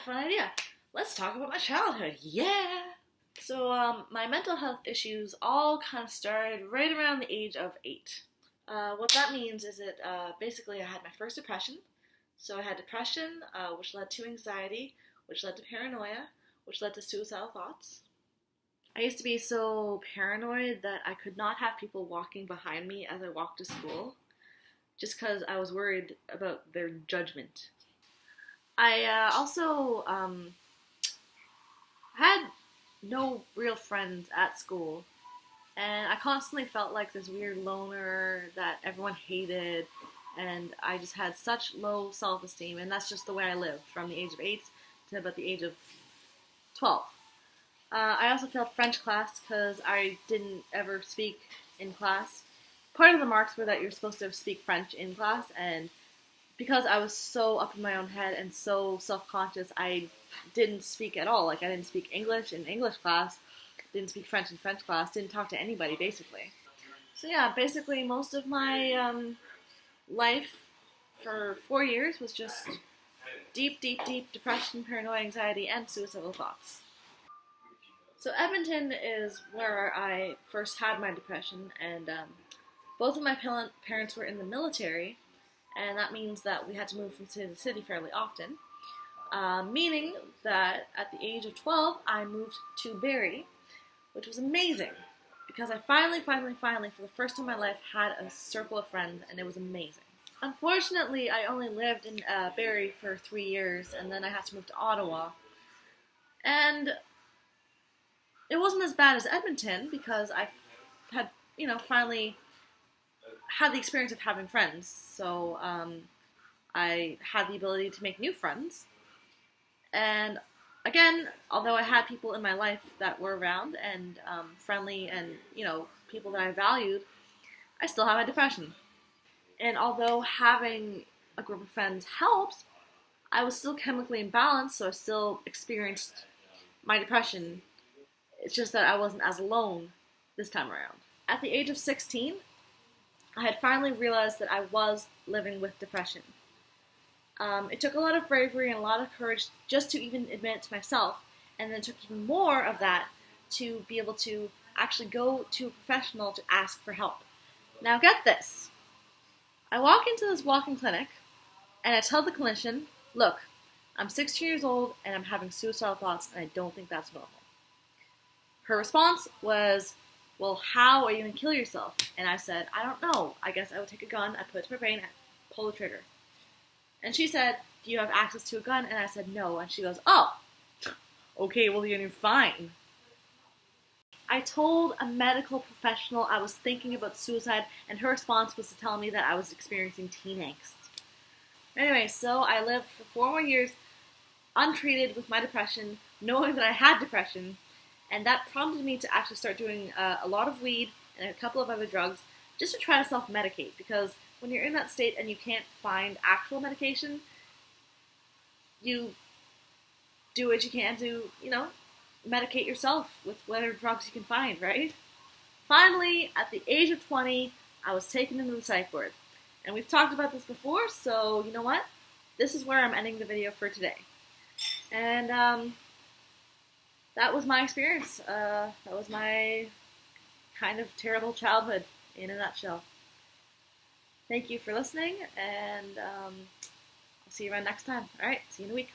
fun idea. Let's talk about my childhood. Yeah! So, my mental health issues all kind of started right around the age of 8. What that means is that basically I had my first depression. So I had depression, which led to anxiety, which led to paranoia, which led to suicidal thoughts. I used to be so paranoid that I could not have people walking behind me as I walked to school, just because I was worried about their judgment. I also had no real friends at school, and I constantly felt like this weird loner that everyone hated, and I just had such low self-esteem, and that's just the way I lived from the age of 8 to about the age of 12. I also failed French class because I didn't ever speak in class. Part of the marks were that you're supposed to speak French in class, and because I was so up in my own head and so self-conscious, I didn't speak at all. Like, I didn't speak English in English class, didn't speak French in French class, didn't talk to anybody, basically. So yeah, basically most of my life for 4 years was just deep, deep, deep depression, paranoia, anxiety, and suicidal thoughts. So Edmonton is where I first had my depression, and both of my parents were in the military, and that means that we had to move from city to city fairly often, meaning that at the age of 12, I moved to Barrie, which was amazing, because I finally, for the first time in my life, had a circle of friends, and it was amazing. Unfortunately, I only lived in Barrie for 3 years, and then I had to move to Ottawa, and it wasn't as bad as Edmonton, because I had, finally had the experience of having friends, so I had the ability to make new friends, and again, although I had people in my life that were around and friendly and, people that I valued, I still had my depression. And although having a group of friends helped, I was still chemically imbalanced, so I still experienced my depression. It's just that I wasn't as alone this time around. At the age of 16, I had finally realized that I was living with depression. It took a lot of bravery and a lot of courage just to even admit it to myself, and then it took even more of that to be able to actually go to a professional to ask for help. Now get this. I walk into this walk-in clinic, and I tell the clinician, look, I'm 16 years old, and I'm having suicidal thoughts, and I don't think that's normal. Her response was, well, how are you going to kill yourself? And I said, I don't know. I guess I would take a gun, I'd put it to my brain, I'd pull the trigger. And she said, do you have access to a gun? And I said, no. And she goes, oh, okay, well, you're fine. I told a medical professional I was thinking about suicide, and her response was to tell me that I was experiencing teen angst. Anyway, so I lived for 4 more years untreated with my depression, knowing that I had depression, and that prompted me to actually start doing a lot of weed and a couple of other drugs just to try to self-medicate, because when you're in that state and you can't find actual medication, you do what you can to, medicate yourself with whatever drugs you can find, right? Finally, at the age of 20, I was taken into the psych ward. And we've talked about this before, so you know what? This is where I'm ending the video for today. And that was my experience. That was my kind of terrible childhood in a nutshell. Thank you for listening, and I'll see you around next time. Alright, see you in a week.